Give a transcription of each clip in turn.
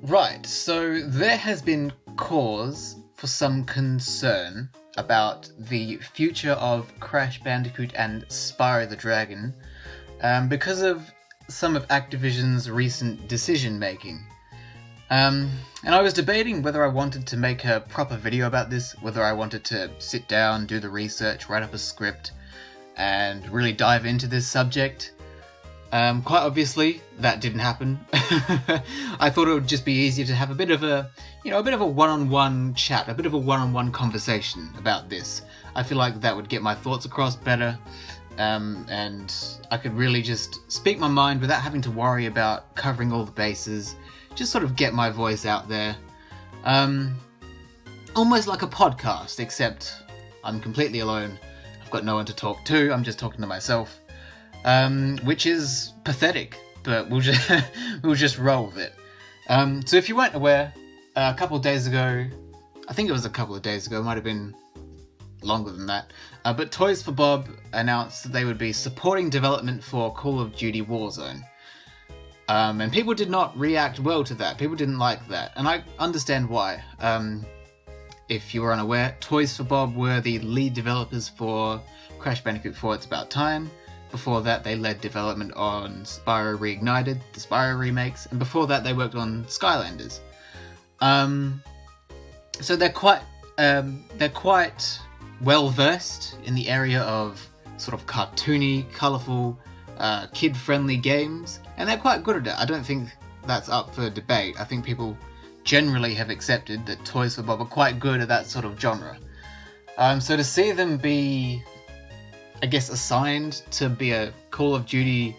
Right, so there has been cause for some concern about the future of Crash Bandicoot and Spyro the Dragon because of some of Activision's recent decision making. And I was debating whether I wanted to make a proper video about this, whether I wanted to sit down, do the research, write up a script, and really dive into this subject. Quite obviously, that didn't happen. I thought it would just be easier to have a bit of a one-on-one chat, a bit of a one-on-one conversation about this. I feel like that would get my thoughts across better, and I could really just speak my mind without having to worry about covering all the bases, just sort of get my voice out there. Almost like a podcast, except I'm completely alone. I've got no one to talk to, I'm just talking to myself. Which is pathetic, but we'll just roll with it. So if you weren't aware, a couple of days ago, I think it was a couple of days ago, it might have been longer than that, but Toys for Bob announced that they would be supporting development for Call of Duty Warzone. And people did not react well to that. People didn't like that, and I understand why. If you were unaware, Toys for Bob were the lead developers for Crash Bandicoot 4 It's About Time. Before that, they led development on Spyro Reignited, the Spyro remakes, and before that, they worked on Skylanders. So they're quite well versed in the area of sort of cartoony, colourful, kid-friendly games, and they're quite good at it. I don't think that's up for debate. I think people generally have accepted that Toys for Bob are quite good at that sort of genre. So to see them be, I guess, assigned to be a Call of Duty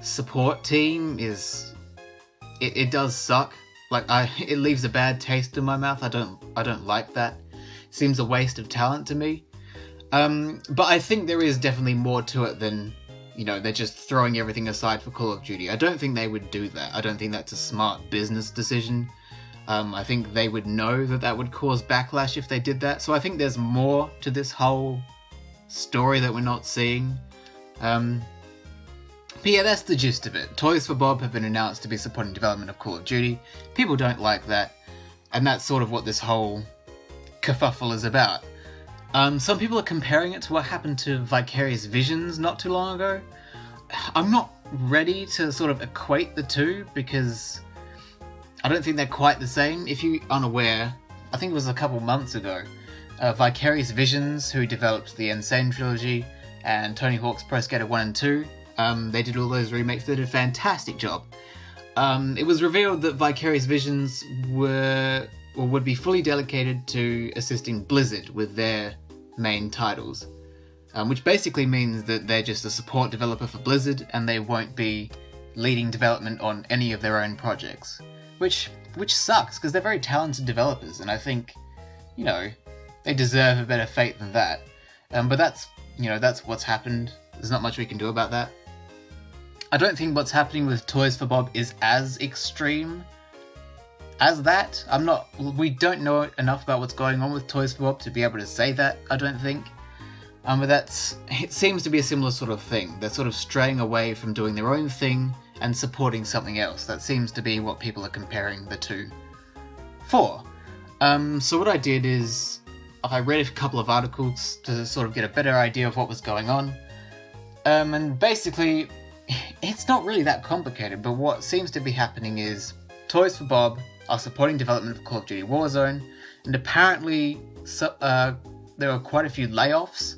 support team it does suck. Like, it leaves a bad taste in my mouth. I don't like that. Seems a waste of talent to me. But I think there is definitely more to it than, they're just throwing everything aside for Call of Duty. I don't think they would do that. I don't think that's a smart business decision. I think they would know that would cause backlash if they did that. So I think there's more to this whole story that we're not seeing. But yeah, that's the gist of it. Toys for Bob have been announced to be supporting development of Call of Duty. People don't like that, and that's sort of what this whole kerfuffle is about. Some people are comparing it to what happened to Vicarious Visions not too long ago. I'm not ready to sort of equate the two, because I don't think they're quite the same. If you're unaware, I think it was a couple months ago, Vicarious Visions, who developed the Insane trilogy, and Tony Hawk's Pro Skater 1 and 2, they did all those remakes. They did a fantastic job. It was revealed that Vicarious Visions would be fully dedicated to assisting Blizzard with their main titles, which basically means that they're just a support developer for Blizzard, and they won't be leading development on any of their own projects, which sucks, because they're very talented developers, and I think, they deserve a better fate than that. But that's what's happened. There's not much we can do about that. I don't think what's happening with Toys for Bob is as extreme as that. We don't know enough about what's going on with Toys for Bob to be able to say that, I don't think. But it seems to be a similar sort of thing. They're sort of straying away from doing their own thing and supporting something else. That seems to be what people are comparing the two for. So what I did is, I read a couple of articles to sort of get a better idea of what was going on. And basically, it's not really that complicated, but what seems to be happening is Toys for Bob are supporting development of Call of Duty Warzone, and apparently there were quite a few layoffs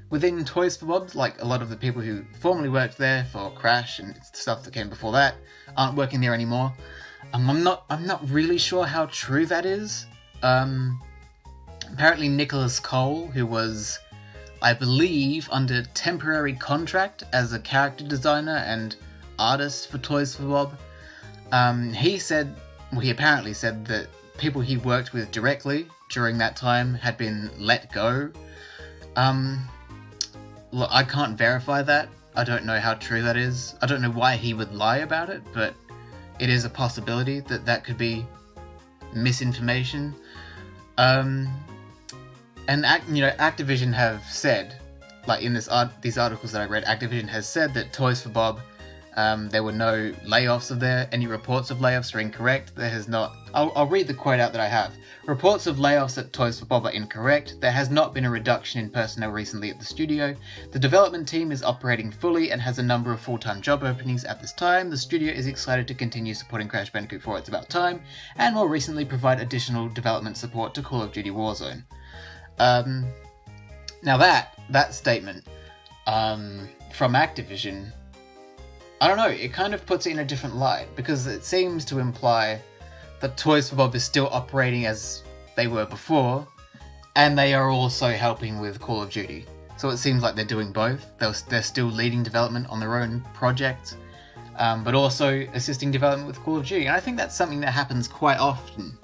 within Toys for Bob. Like, a lot of the people who formerly worked there for Crash and stuff that came before that aren't working there anymore. I'm not really sure how true that is. Apparently Nicholas Cole, who was, I believe, under temporary contract as a character designer and artist for Toys for Bob, he apparently said that people he worked with directly during that time had been let go. Look, I can't verify that. I don't know how true that is. I don't know why he would lie about it, but it is a possibility that could be misinformation. And Activision have said, like in these articles that I read, Activision has said that Toys for Bob There were no layoffs of there. Any reports of layoffs are incorrect. There has not... I'll read the quote out that I have. Reports of layoffs at Toys for Bob are incorrect. There has not been a reduction in personnel recently at the studio. The development team is operating fully and has a number of full-time job openings at this time. The studio is excited to continue supporting Crash Bandicoot 4 It's About Time, and more recently provide additional development support to Call of Duty Warzone. Now that statement from Activision, I don't know, it kind of puts it in a different light, because it seems to imply that Toys for Bob is still operating as they were before, and they are also helping with Call of Duty. So it seems like they're doing both. They're still leading development on their own projects, but also assisting development with Call of Duty. And I think that's something that happens quite often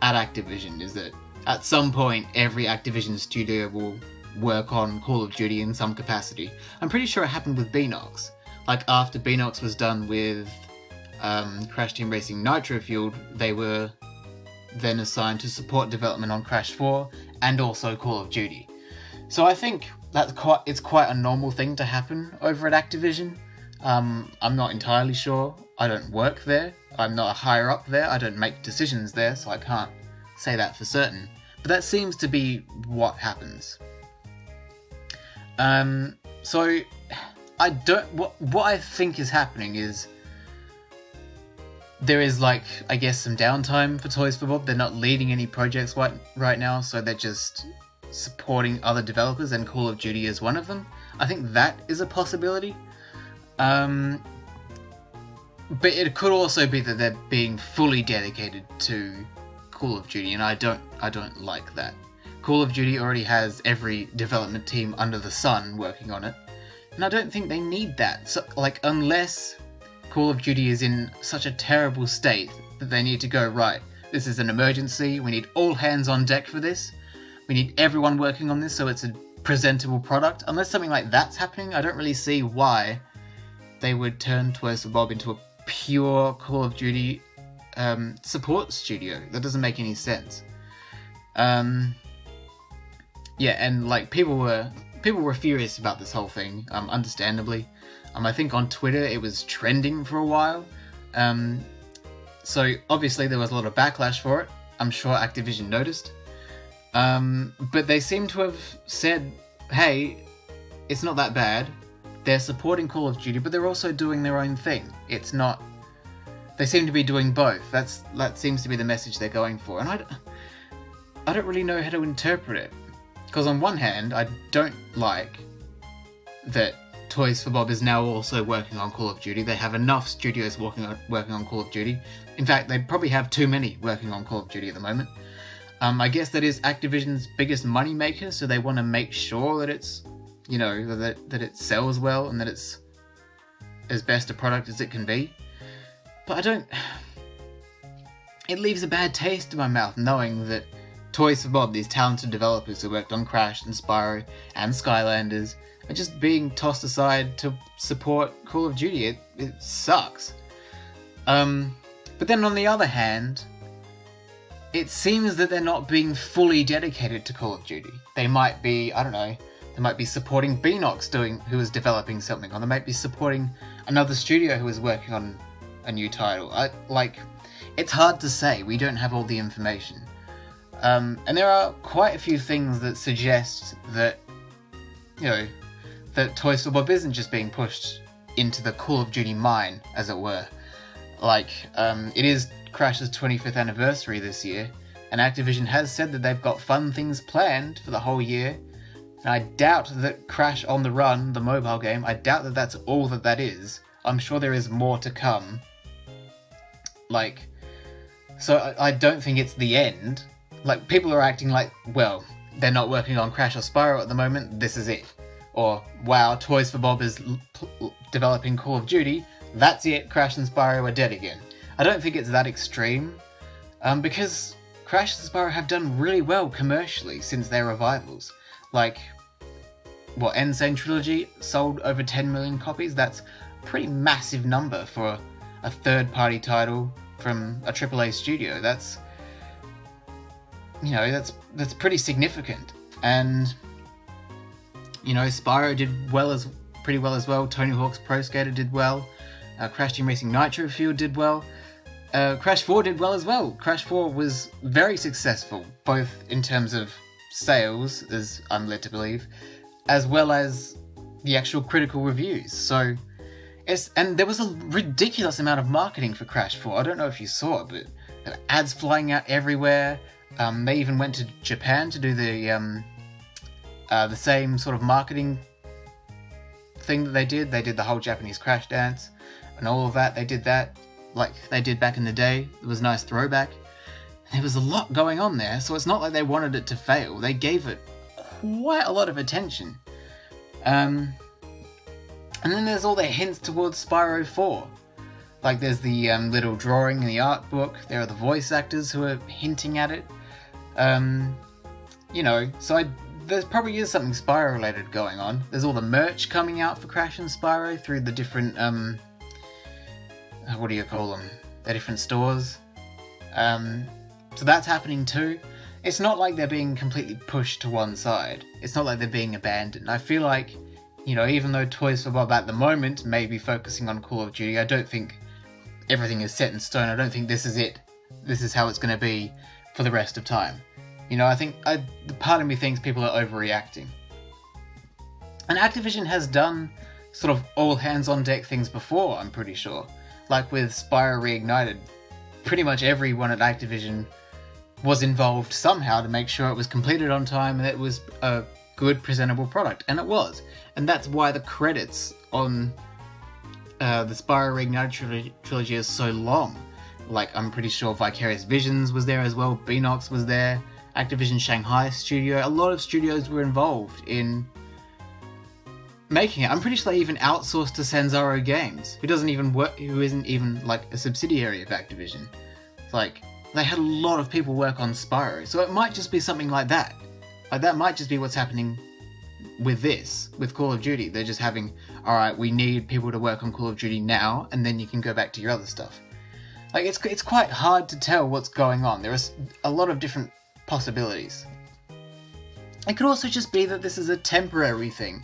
at Activision, is that at some point every Activision studio will work on Call of Duty in some capacity. I'm pretty sure it happened with Beanox. Like, after Beanox was done with Crash Team Racing Nitro Fueled, they were then assigned to support development on Crash 4 and also Call of Duty. So I think it's quite a normal thing to happen over at Activision. I'm not entirely sure. I don't work there. I'm not higher up there. I don't make decisions there, so I can't say that for certain. But that seems to be what happens. So I don't. What I think is happening is there is, like, I guess, some downtime for Toys for Bob. They're not leading any projects right now, so they're just supporting other developers, and Call of Duty is one of them. I think that is a possibility. But it could also be that they're being fully dedicated to Call of Duty, and I don't like that. Call of Duty already has every development team under the sun working on it, and I don't think they need that. So, like, unless Call of Duty is in such a terrible state that they need to go, right, this is an emergency, we need all hands on deck for this, we need everyone working on this so it's a presentable product. Unless something like that's happening, I don't really see why they would turn Toys for Bob into a pure Call of Duty support studio. That doesn't make any sense. Yeah, and like people were furious about this whole thing, understandably. I think on Twitter it was trending for a while. So obviously there was a lot of backlash for it. I'm sure Activision noticed. But they seem to have said, hey, it's not that bad. They're supporting Call of Duty, but they're also doing their own thing. It's not... They seem to be doing both. That seems to be the message they're going for. And I don't really know how to interpret it. Because on one hand, I don't like that Toys for Bob is now also working on Call of Duty. They have enough studios working on Call of Duty. In fact, they probably have too many working on Call of Duty at the moment. I guess that is Activision's biggest money maker, so they want to make sure that it's, you know, that it sells well and that it's as best a product as it can be. But I don't... It leaves a bad taste in my mouth knowing that Toys for Bob, these talented developers who worked on Crash and Spyro and Skylanders, are just being tossed aside to support Call of Duty. It sucks. But then on the other hand, it seems that they're not being fully dedicated to Call of Duty. They might be, I don't know, they might be supporting Beanox who is developing something, or they might be supporting another studio who is working on a new title. It's hard to say. We don't have all the information. And there are quite a few things that suggest that, you know, that Toys for Bob isn't just being pushed into the Call of Duty mine, as it were. Like, it is Crash's 25th anniversary this year, and Activision has said that they've got fun things planned for the whole year, and I doubt that Crash on the Run, the mobile game, I doubt that that's all that is. I'm sure there is more to come. Like, so I don't think it's the end. Like, people are acting like, well, they're not working on Crash or Spyro at the moment, this is it. Or, wow, Toys for Bob is developing Call of Duty, that's it, Crash and Spyro are dead again. I don't think it's that extreme, because Crash and Spyro have done really well commercially since their revivals. Like, what, Insane Trilogy sold over 10 million copies? That's a pretty massive number for a third-party title from a AAA studio. That's, you know, that's pretty significant. And, you know, Spyro did pretty well as well. Tony Hawk's Pro Skater did well. Crash Team Racing Nitro Fuel did well. Crash 4 did well as well. Crash 4 was very successful, both in terms of sales, as I'm led to believe, as well as the actual critical reviews. So, and there was a ridiculous amount of marketing for Crash 4. I don't know if you saw it, but there were ads flying out everywhere. They even went to Japan to do the same sort of marketing thing that they did. They did the whole Japanese Crash dance and all of that. They did that like they did back in the day. It was a nice throwback. There was a lot going on there, so it's not like they wanted it to fail. They gave it quite a lot of attention. And then there's all the hints towards Spyro 4. Like there's the little drawing in the art book. There are the voice actors who are hinting at it. So there probably is something Spyro related going on. There's all the merch coming out for Crash and Spyro through the different, what do you call them? The different stores. So that's happening too. It's not like they're being completely pushed to one side. It's not like they're being abandoned. I feel like, even though Toys for Bob at the moment may be focusing on Call of Duty, I don't think everything is set in stone. I don't think this is it. This is how it's going to be for the rest of time. I think part of me thinks people are overreacting. And Activision has done sort of all hands on deck things before, I'm pretty sure. Like with Spyro Reignited, pretty much everyone at Activision was involved somehow to make sure it was completed on time and it was a good, presentable product. And it was. And that's why the credits on the Spyro Reignited trilogy is so long. Like, I'm pretty sure Vicarious Visions was there as well, Beanox was there, Activision Shanghai Studio. A lot of studios were involved in making it. I'm pretty sure they even outsourced to Sanzaro Games, who isn't even like a subsidiary of Activision. It's like, they had a lot of people work on Spyro, so it might just be something like that. Like, that might just be what's happening with Call of Duty. They're just having, alright, we need people to work on Call of Duty now, and then you can go back to your other stuff. Like, it's quite hard to tell what's going on. There is a lot of different possibilities. It could also just be that this is a temporary thing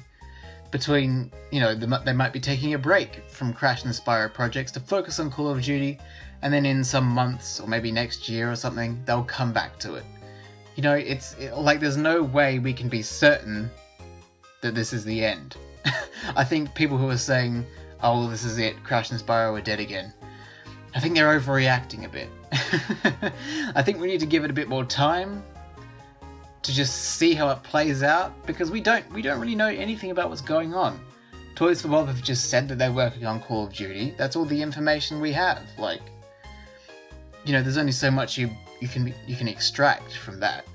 between, they might be taking a break from Crash and Spyro projects to focus on Call of Duty, and then in some months, or maybe next year or something, they'll come back to it. There's no way we can be certain that this is the end. I think people who are saying, oh, this is it, Crash and Spyro are dead again, I think they're overreacting a bit. I think we need to give it a bit more time to just see how it plays out, because we don't really know anything about what's going on. Toys for Bob have just said that they're working on Call of Duty. That's all the information we have. There's only so much you can extract from that.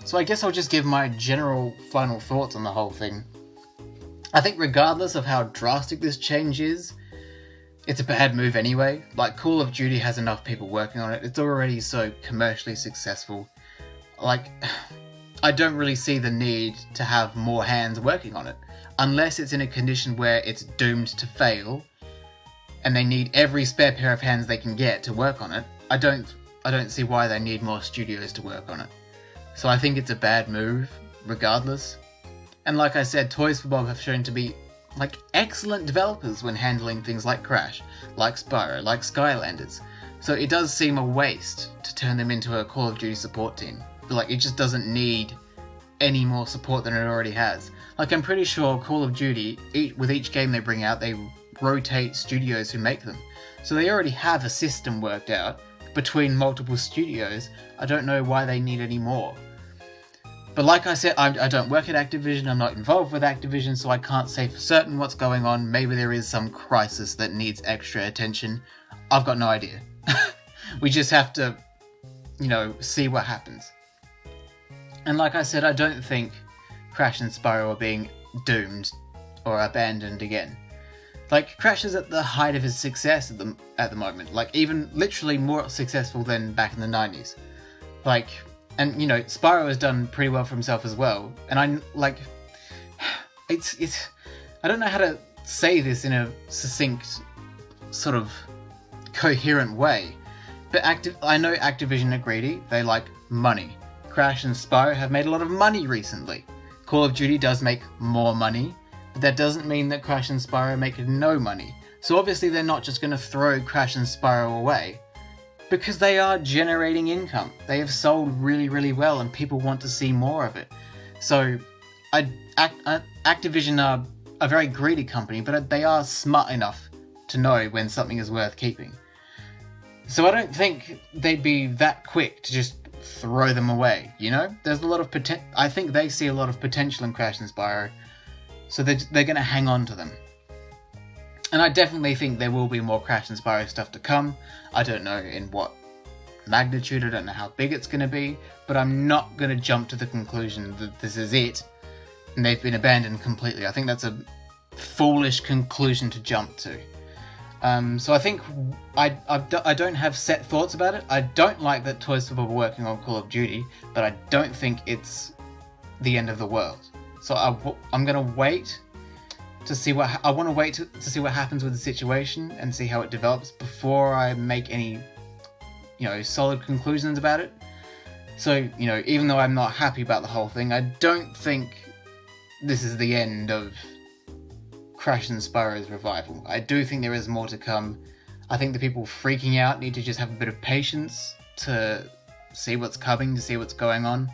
So I guess I'll just give my general final thoughts on the whole thing. I think regardless of how drastic this change is, it's a bad move anyway. Like, Call of Duty has enough people working on it. It's already so commercially successful. I don't really see the need to have more hands working on it. Unless it's in a condition where it's doomed to fail, and they need every spare pair of hands they can get to work on it. I don't see why they need more studios to work on it. So I think it's a bad move, regardless. And like I said, Toys for Bob have shown to be excellent developers when handling things like Crash, like Spyro, like Skylanders. So it does seem a waste to turn them into a Call of Duty support team. But it just doesn't need any more support than it already has. I'm pretty sure Call of Duty, with each game they bring out, they rotate studios who make them. So they already have a system worked out between multiple studios. I don't know why they need any more. But like I said, I don't work at Activision, I'm not involved with Activision, so I can't say for certain what's going on. Maybe there is some crisis that needs extra attention. I've got no idea. We just have to, see what happens. And like I said, I don't think Crash and Spyro are being doomed or abandoned again. Crash is at the height of his success at the moment. Even literally more successful than back in the 90s. And Spyro has done pretty well for himself as well. And I don't know how to say this in a succinct, sort of coherent way. But I know Activision are greedy. They like money. Crash and Spyro have made a lot of money recently. Call of Duty does make more money, but that doesn't mean that Crash and Spyro make no money. So obviously they're not just going to throw Crash and Spyro away, because they are generating income. They have sold really, really well, and people want to see more of it. So Activision are a very greedy company, but they are smart enough to know when something is worth keeping. So I don't think they'd be that quick to just throw them away, you know? There's a lot of potential. I think they see a lot of potential in Crash and Spyro, so they're going to hang on to them. And I definitely think there will be more Crash and Spyro stuff to come. I don't know in what magnitude, I don't know how big it's going to be, but I'm not going to jump to the conclusion that this is it and they've been abandoned completely. I think that's a foolish conclusion to jump to. So I think I don't have set thoughts about it. I don't like that Toys for Bob are working on Call of Duty, but I don't think it's the end of the world. So I'm going to wait to see what to see what happens with the situation and see how it develops before I make any, solid conclusions about it. So, even though I'm not happy about the whole thing, I don't think this is the end of Crash and Spyro's revival. I do think there is more to come. I think the people freaking out need to just have a bit of patience to see what's coming, to see what's going on.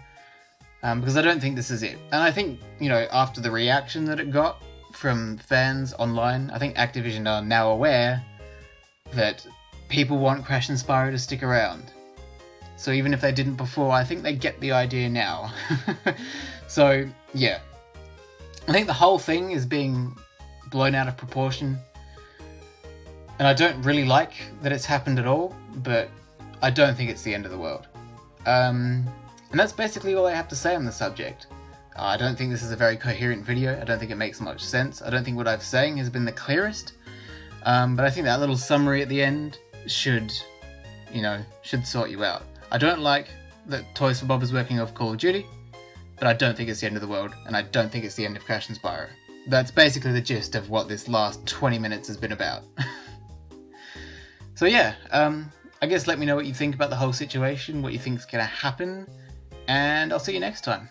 Because I don't think this is it. And I think, after the reaction that it got from fans online, I think Activision are now aware that people want Crash and Spyro to stick around. So even if they didn't before, I think they get the idea now. So, yeah. I think the whole thing is being blown out of proportion. And I don't really like that it's happened at all, but I don't think it's the end of the world. And that's basically all I have to say on the subject. I don't think this is a very coherent video. I don't think it makes much sense. I don't think what I'm saying has been the clearest. But I think that little summary at the end should sort you out. I don't like that Toys for Bob is working off Call of Duty, but I don't think it's the end of the world, and I don't think it's the end of Crash and Spyro. That's basically the gist of what this last 20 minutes has been about. So yeah, I guess let me know what you think about the whole situation, what you think is going to happen, and I'll see you next time.